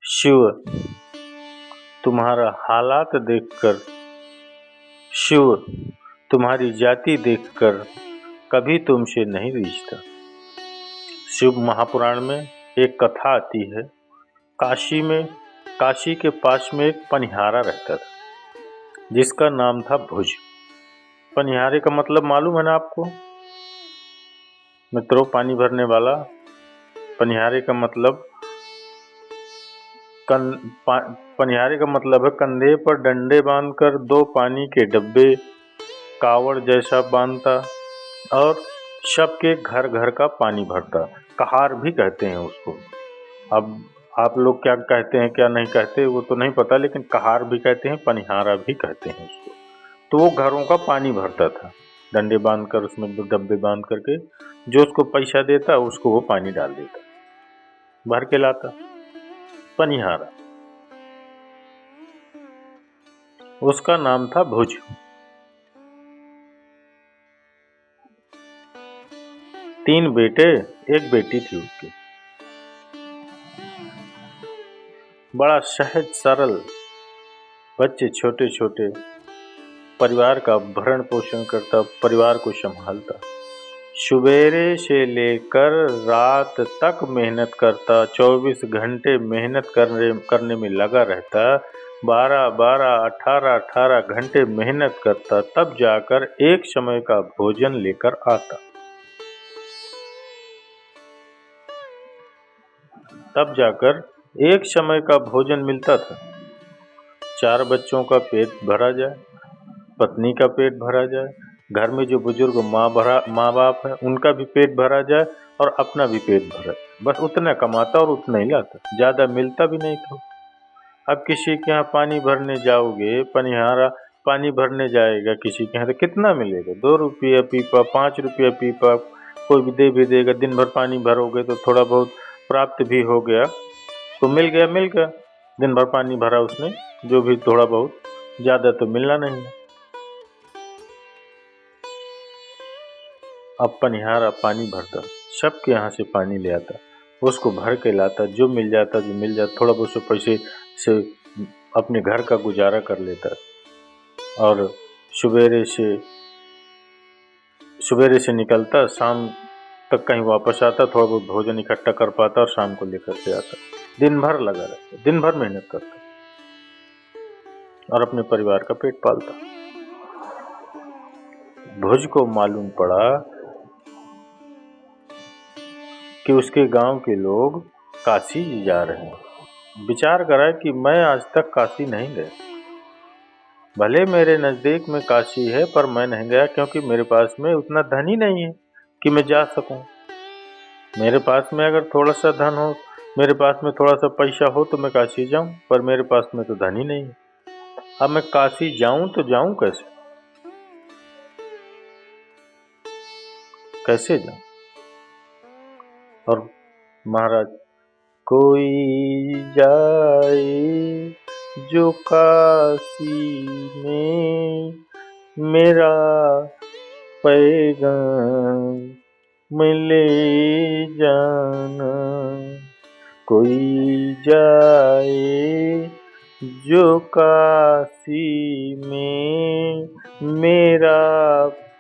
शिव, तुम्हारा हालात देखकर, शिव, तुम्हारी जाति देखकर कभी तुमसे नहीं रिश्ता। शिव महापुराण में एक कथा आती है। काशी के पास में एक पनिहारा रहता था जिसका नाम था भुज। पनिहारे का मतलब मालूम है ना आपको मित्रों? पानी भरने वाला। पनिहारे का मतलब पनिहारे का मतलब है कंधे पर डंडे बांधकर दो पानी के डब्बे कावड़ जैसा बांधता और सबके घर घर का पानी भरता। कहार भी कहते हैं उसको। अब आप लोग क्या कहते हैं क्या नहीं कहते वो तो नहीं पता, लेकिन कहार भी कहते हैं, पनिहारा भी कहते हैं उसको। तो वो घरों का पानी भरता था, डंडे बांधकर उसमें डब्बे बांध करके जो उसको पैसा देता उसको वो पानी डाल देता, भर के लाता। पनिहारा, उसका नाम था भुज। तीन बेटे एक बेटी थी उसकी। बड़ा सहज सरल बच्चे, छोटे छोटे, परिवार का भरण पोषण करता, परिवार को संभालता। सवेरे से लेकर रात तक मेहनत करता, 24 घंटे मेहनत करने में लगा रहता। 18 घंटे मेहनत करता, तब जाकर एक समय का भोजन लेकर आता। तब जाकर एक समय का भोजन मिलता था। 4 बच्चों का पेट भरा जाए, पत्नी का पेट भरा जाए, घर में जो बुजुर्ग माँ बाप है उनका भी पेट भरा जाए और अपना भी पेट भरा। बस उतना कमाता और उतना ही लाता, ज़्यादा मिलता भी नहीं था। अब किसी के यहाँ पानी भरने जाओगे, पनिहारा पानी भरने जाएगा किसी के यहाँ तो कितना मिलेगा? 2 रुपया पीपा, 5 रुपया पीपा, कोई भी देगा। दिन भर पानी भरोगे तो थोड़ा बहुत प्राप्त भी हो गया तो मिल गया। दिन भर पानी भरा उसने, जो भी थोड़ा बहुत, ज़्यादा तो मिलना नहीं है। अब पनिहारा पानी भरता, सबके यहाँ से पानी ले आता, उसको भर के लाता, जो मिल जाता, थोड़ा बहुत से पैसे से अपने घर का गुजारा कर लेता। और सवेरे से निकलता, शाम तक कहीं वापस आता, थोड़ा बहुत भोजन इकट्ठा कर पाता और शाम को लेकर के आता। दिन भर लगा रहता, दिन भर मेहनत करता और अपने परिवार का पेट पालता। भुज को मालूम पड़ा कि उसके गांव के लोग काशी जा रहे हैं। विचार करा कि मैं आज तक काशी नहीं गया। भले मेरे नज़दीक में काशी है पर मैं नहीं गया, क्योंकि मेरे पास में उतना धन ही नहीं है कि मैं जा सकूं। मेरे पास में अगर थोड़ा सा धन हो, मेरे पास में थोड़ा सा पैसा हो तो मैं काशी जाऊं, पर मेरे पास में तो धन ही नहीं है। अब मैं काशी जाऊं तो जाऊं कैसे जाऊं? और महाराज, कोई जाए जो काशी में मेरा पैगाम मिले जाना। कोई जाए जो काशी में मेरा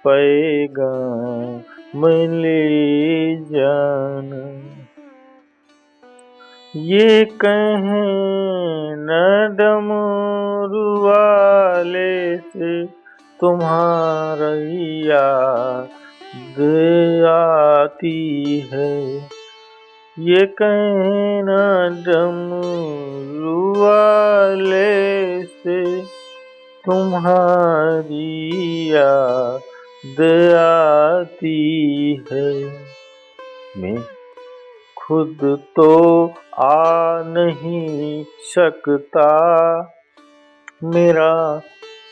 पैगाम मिले जाना। ये कहें न डमरू वाले से तुम्हारी याद आती है। ये कहें न डमरू वाले से तुम्हारी याद आती है। मैं खुद तो आ नहीं सकता, मेरा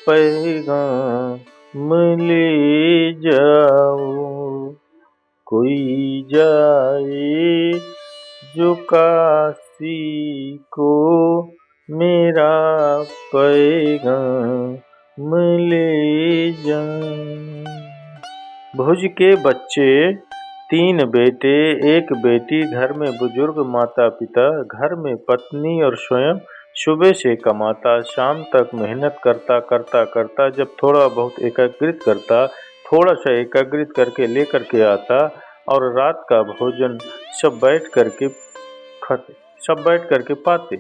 पैगाम ले जाओ। कोई जाए जो काशी को मेरा पैगाम ले जाओ। भुज के बच्चे 3 बेटे, 1 बेटी, घर में बुजुर्ग माता पिता, घर में पत्नी और स्वयं सुबह से कमाता, शाम तक मेहनत करता करता करता जब थोड़ा बहुत एकत्रित करता, थोड़ा सा एकत्रित करके लेकर के आता और रात का भोजन सब बैठ करके खाते, सब बैठ करके पाते।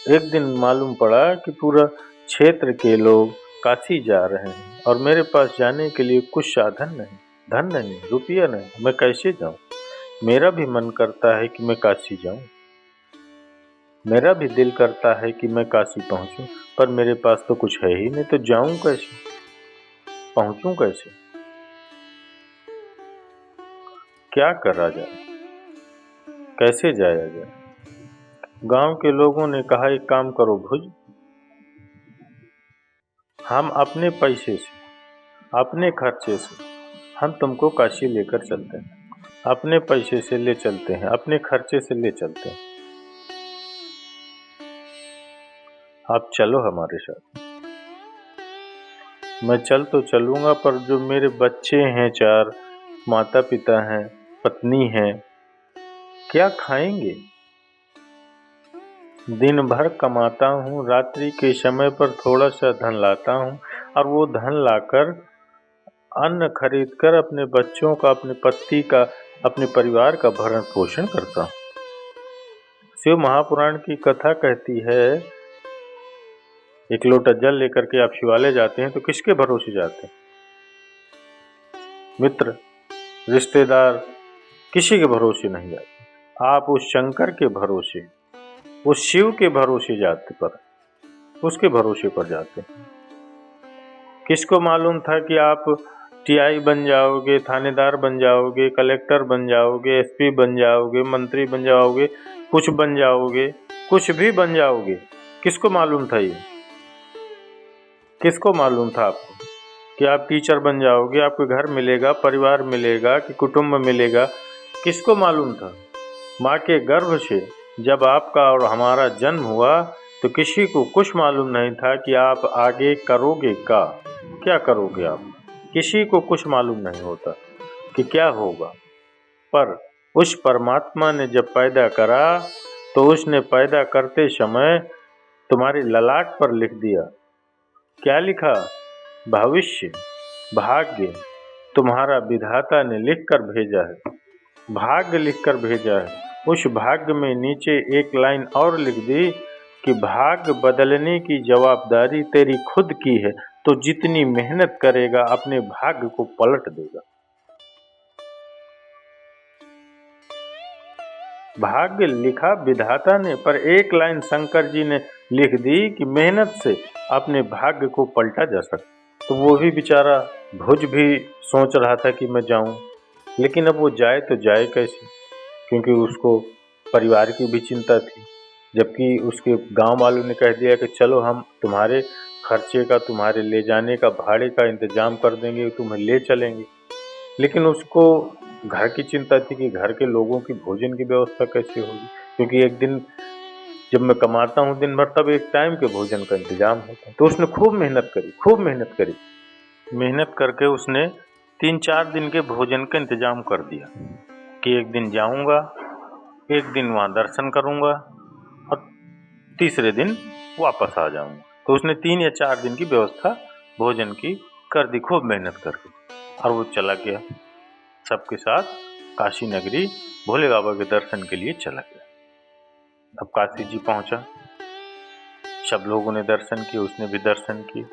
एक दिन मालूम पड़ा कि पूरा क्षेत्र के लोग काशी जा रहे हैं और मेरे पास जाने के लिए कुछ साधन नहीं, धन नहीं, रुपया नहीं, मैं कैसे जाऊं? मेरा भी मन करता है कि मैं काशी जाऊं, मेरा भी दिल करता है कि मैं काशी पहुंचूं, पर मेरे पास तो कुछ है ही नहीं, तो जाऊं कैसे, पहुंचूं कैसे, क्या करा जाए, कैसे जाया जाए? गांव के लोगों ने कहा एक काम करो भुज, हम अपने पैसे से, अपने खर्चे से हम तुमको काशी लेकर चलते हैं, अपने पैसे से ले चलते हैं, अपने खर्चे से ले चलते हैं, आप चलो हमारे साथ। मैं चल तो चलूंगा, पर जो मेरे बच्चे हैं 4, माता पिता हैं, पत्नी है, क्या खाएंगे? दिन भर कमाता हूँ, रात्रि के समय पर थोड़ा सा धन लाता हूँ और वो धन लाकर अन्न खरीद कर अपने बच्चों का, अपने पति का, अपने परिवार का भरण पोषण करता हूँ। शिव महापुराण की कथा कहती है, एक लोटा जल लेकर के आप शिवालय जाते हैं तो किसके भरोसे जाते हैं? मित्र, रिश्तेदार, किसी के भरोसे नहीं जाते। आप उस शंकर के भरोसे, उस शिव के भरोसे जाते, पर उसके भरोसे पर जाते हैं। किसको मालूम था कि आप टीआई बन जाओगे, थानेदार बन जाओगे, कलेक्टर बन जाओगे, एसपी बन जाओगे, मंत्री बन जाओगे, कुछ बन जाओगे, कुछ भी बन जाओगे? किसको मालूम था ये? किसको मालूम था आपको कि आप टीचर बन जाओगे, आपको घर मिलेगा, परिवार मिलेगा, कि कुटुंब मिलेगा? किसको मालूम था? माँ के गर्भ से जब आपका और हमारा जन्म हुआ तो किसी को कुछ मालूम नहीं था कि आप आगे करोगे क्या करोगे आप? किसी को कुछ मालूम नहीं होता कि क्या होगा, पर उस परमात्मा ने जब पैदा करा तो उसने पैदा करते समय तुम्हारी ललाट पर लिख दिया। क्या लिखा? भविष्य, भाग्य तुम्हारा विधाता ने लिख कर भेजा है, भाग्य लिख कर भेजा है। उस भाग्य में नीचे एक लाइन और लिख दी कि भाग्य बदलने की जवाबदारी तेरी खुद की है, तो जितनी मेहनत करेगा अपने भाग्य को पलट देगा। भाग्य लिखा विधाता ने, पर एक लाइन शंकर जी ने लिख दी कि मेहनत से अपने भाग्य को पलटा जा सकता। तो वो भी बेचारा भुज भी सोच रहा था कि मैं जाऊं, लेकिन अब वो जाए तो जाए कैसे, क्योंकि उसको परिवार की भी चिंता थी। जबकि उसके गांव वालों ने कह दिया कि चलो हम तुम्हारे खर्चे का, तुम्हारे ले जाने का, भाड़े का इंतजाम कर देंगे, तुम्हें ले चलेंगे। लेकिन उसको घर की चिंता थी कि घर के लोगों की भोजन की व्यवस्था कैसे होगी, क्योंकि एक दिन जब मैं कमाता हूँ दिन भर, तब एक टाइम के भोजन का इंतजाम होता है। तो उसने खूब मेहनत करी, खूब मेहनत करी। मेहनत करके उसने 3-4 दिन के भोजन का इंतजाम कर दिया कि एक दिन जाऊंगा, एक दिन वहाँ दर्शन करूंगा और तीसरे दिन वापस आ जाऊंगा। तो उसने 3 या 4 दिन की व्यवस्था भोजन की कर दी, खूब मेहनत करके, और वो चला गया सबके साथ काशी नगरी भोले बाबा के दर्शन के लिए चला गया। अब काशी जी पहुंचा, सब लोगों ने दर्शन किए, उसने भी दर्शन किए।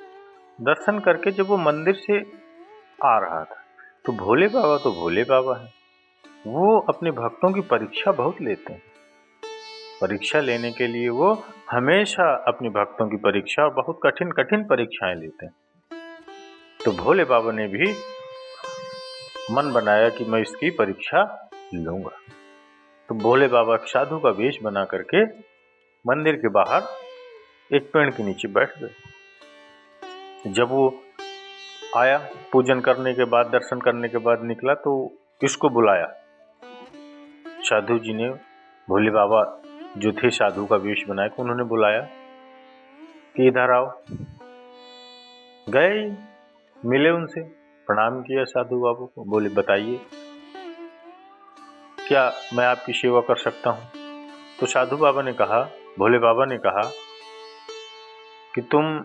दर्शन करके जब वो मंदिर से आ रहा था तो भोले बाबा तो भोले बाबा हैं, वो अपने भक्तों की परीक्षा बहुत लेते हैं। परीक्षा लेने के लिए वो हमेशा अपने भक्तों की परीक्षा, बहुत कठिन कठिन परीक्षाएं लेते हैं। तो भोले बाबा ने भी मन बनाया कि मैं इसकी परीक्षा लूंगा। तो भोले बाबा साधु का वेश बना करके मंदिर के बाहर एक पेड़ के नीचे बैठ गए। जब वो आया, पूजन करने के बाद, दर्शन करने के बाद निकला, तो किसको बुलाया? साधु जी ने, भोले बाबा जो थे साधु का वेश बनाया, उन्होंने बुलाया कि इधर आओ। गए, मिले उनसे, प्रणाम किया साधु बाबा को, बोले बताइए क्या मैं आपकी सेवा कर सकता हूँ। तो साधु बाबा ने कहा, भोले बाबा ने कहा कि तुम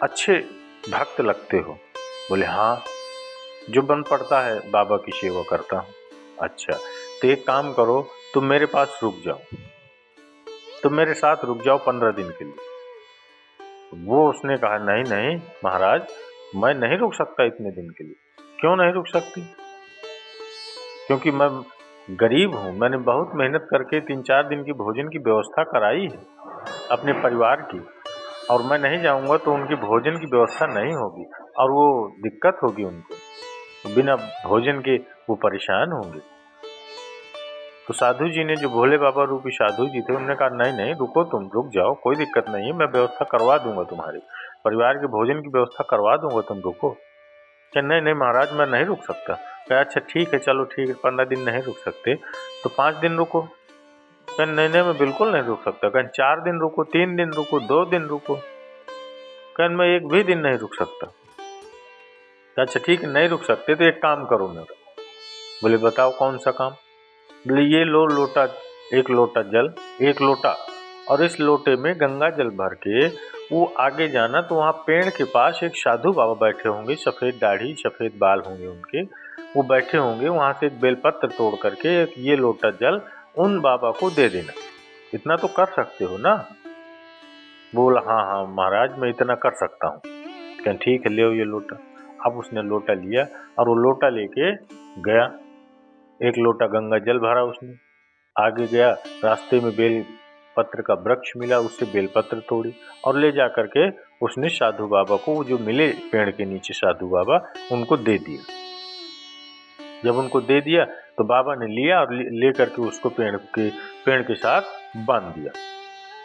अच्छे भक्त लगते हो। बोले हाँ, जो बन पड़ता है बाबा की सेवा करता हूँ। अच्छा, तो एक काम करो, तुम मेरे पास रुक जाओ, तुम मेरे साथ रुक जाओ 15 दिन के लिए। वो उसने कहा नहीं नहीं महाराज, मैं नहीं रुक सकता इतने दिन के लिए। क्यों नहीं रुक सकती? क्योंकि मैं गरीब हूँ, मैंने बहुत मेहनत करके 3-4 दिन की भोजन की व्यवस्था कराई है अपने परिवार की, और मैं नहीं जाऊँगा तो उनकी भोजन की व्यवस्था नहीं होगी और वो दिक्कत होगी उनको, तो बिना भोजन के वो परेशान होंगे। तो साधु जी ने, जो भोले बाबा रूपी साधु जी थे, उन्होंने कहा नहीं नहीं रुको, तुम रुक जाओ, कोई दिक्कत नहीं है, मैं व्यवस्था करवा दूंगा, तुम्हारे परिवार के भोजन की व्यवस्था करवा दूंगा, तुम रुको। क्या नहीं नहीं महाराज, मैं नहीं रुक सकता। क्या अच्छा ठीक है, चलो ठीक है, 15 दिन नहीं रुक सकते तो 5 दिन रुको। क्या नहीं नहीं मैं बिल्कुल नहीं रुक सकता। क्या 4 दिन रुको, 3 दिन रुको, 2 दिन रुको। क्या मैं एक भी दिन नहीं रुक सकता। अच्छा ठीक है, नहीं रुक सकते तो एक काम करो मेरा। बोले बताओ कौन सा काम। बोले ये लो लोटा, 1 लोटा जल, 1 लोटा, और इस लोटे में गंगा जल भर के वो आगे जाना, तो वहाँ पेड़ के पास एक साधु बाबा बैठे होंगे, सफ़ेद दाढ़ी सफ़ेद बाल होंगे उनके, वो बैठे होंगे, वहाँ से एक बेलपत्र तोड़ करके ये लोटा जल उन बाबा को दे देना। इतना तो कर सकते हो ना। बोला हाँ हाँ महाराज, मैं इतना कर सकता हूँ। क्या ठीक है, ले ये लोटा। अब उसने लोटा लिया और वो लोटा लेके गया, 1 लोटा गंगा जल भरा उसने, आगे गया, रास्ते में बेल पत्र का वृक्ष मिला, उससे बेलपत्र तोड़ी और ले जा करके उसने साधु बाबा को, वो जो मिले पेड़ के नीचे साधु बाबा, उनको दे दिया। जब उनको दे दिया तो बाबा ने लिया और ले करके उसको पेड़ के साथ बांध दिया।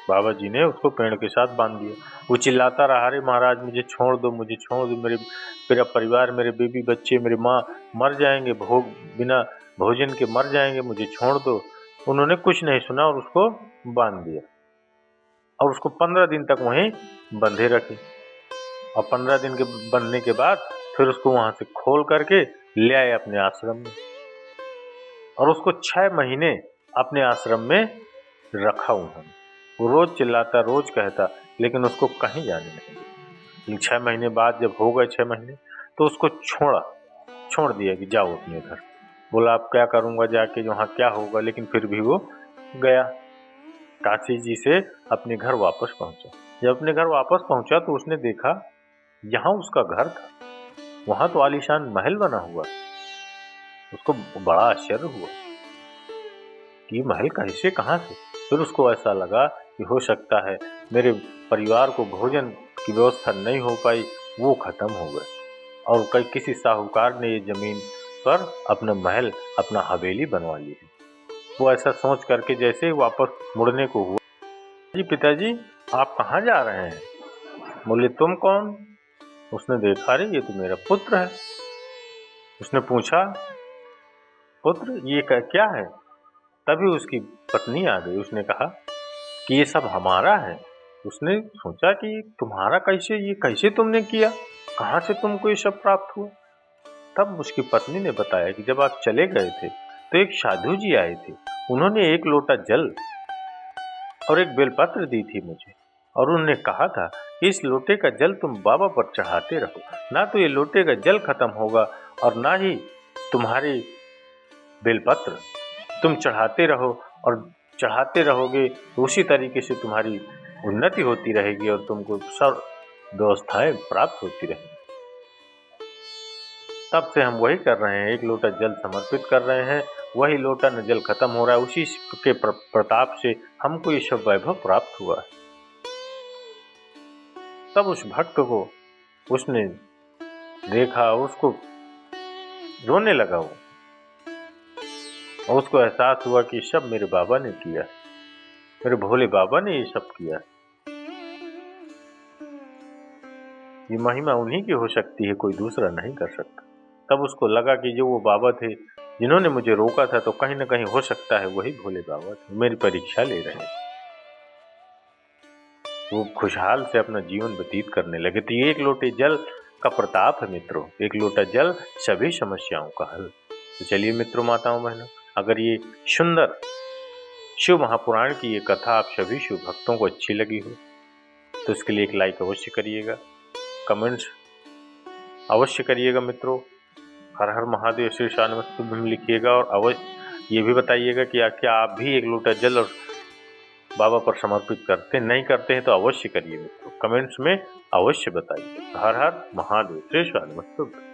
बाबा जी ने उसको पेड़ के साथ बांध दिया। वो चिल्लाता रहा, अरे महाराज मुझे छोड़ दो, मुझे छोड़ दो, मेरा परिवार, मेरे बीबी बच्चे, मेरी माँ मर जाएंगे, बिना भोजन के मर जाएंगे, मुझे छोड़ दो। उन्होंने कुछ नहीं सुना और उसको बांध दिया और उसको 15 दिन तक वहीं बंधे रखे। और 15 दिन के बंधने के बाद फिर उसको वहां से खोल करके ले आए अपने आश्रम में, और उसको 6 महीने अपने आश्रम में रखा उन्होंने। वो रोज चिल्लाता, रोज कहता, लेकिन उसको कहीं जाने नहीं दिया। 6 महीने बाद जब हो गए 6 महीने, तो उसको छोड़ दिया कि जाओ अपने घर। बोला अब क्या करूँगा जाके, वहाँ क्या होगा, लेकिन फिर भी वो गया। काशी जी से अपने घर वापस पहुँचा। जब अपने घर वापस पहुँचा तो उसने देखा जहाँ उसका घर था वहाँ तो आलीशान महल बना हुआ। उसको बड़ा आश्चर्य हुआ कि ये महल कैसे, कहाँ से। फिर उसको ऐसा लगा कि हो सकता है मेरे परिवार को भोजन की व्यवस्था नहीं हो पाई, वो खत्म हो गए और किसी साहूकार ने ये जमीन पर अपना महल, अपना हवेली बनवा ली है। वो ऐसा सोच करके जैसे ही वापस मुड़ने को हुआ, जी पिताजी आप कहाँ जा रहे हैं? बोले तुम कौन? उसने देखा, अरे ये तो मेरा पुत्र है। उसने पूछा, पुत्र ये क्या है? तभी उसकी पत्नी आ गई। उसने कहा कि ये सब हमारा है। उसने सोचा कि तुम्हारा कैसे, ये कैसे तुमने किया, कहाँ से तुमको ये सब प्राप्त हुआ? तब उसकी पत्नी ने बताया कि जब आप चले गए थे तो एक साधु जी आए थे, उन्होंने 1 लोटा जल और एक बेलपत्र दी थी मुझे, और उन्होंने कहा था कि इस लोटे का जल तुम बाबा पर चढ़ाते रहो, ना तो ये लोटे का जल खत्म होगा और ना ही तुम्हारी बेलपत्र। तुम चढ़ाते रहो और चढ़ाते रहोगे तो उसी तरीके से तुम्हारी उन्नति होती रहेगी और तुमको सब व्यवस्थाएं प्राप्त होती रहेंगी। तब से हम वही कर रहे हैं, 1 लोटा जल समर्पित कर रहे हैं, वही लोटा न जल खत्म हो रहा है, उसी के प्रताप से हमको ये सब वैभव प्राप्त हुआ है। तब उस भक्त को उसने देखा, उसको रोने लगा वो, और उसको एहसास हुआ कि सब मेरे बाबा ने किया, मेरे भोले बाबा ने ये सब किया। ये महिमा उन्हीं की हो सकती है, कोई दूसरा नहीं कर सकता। तब उसको लगा कि जो वो बाबा थे जिन्होंने मुझे रोका था, तो कहीं ना कहीं हो सकता है वही भोले बाबा थे, मेरी परीक्षा ले रहे हैं। वो खुशहाल से अपना जीवन व्यतीत करने लगे। तो 1 लोटे जल का प्रताप है मित्रों। एक लोटा जल सभी समस्याओं का हल। तो चलिए मित्रों, माताओं बहनों, अगर ये सुंदर शिव महापुराण की ये कथा आप सभी शिव भक्तों को अच्छी लगी हो तो इसके लिए एक लाइक अवश्य करिएगा, कमेंट्स अवश्य करिएगा मित्रों। हर हर महादेव, श्री शानमस्तुभ्यम लिखिएगा और अवश्य ये भी बताइएगा कि क्या आप भी एक लोटा जल और बाबा पर समर्पित करते नहीं करते हैं तो अवश्य करिए मित्रों, कमेंट्स में अवश्य बताइए। हर हर महादेव, श्री शानमस्तुभ्यम।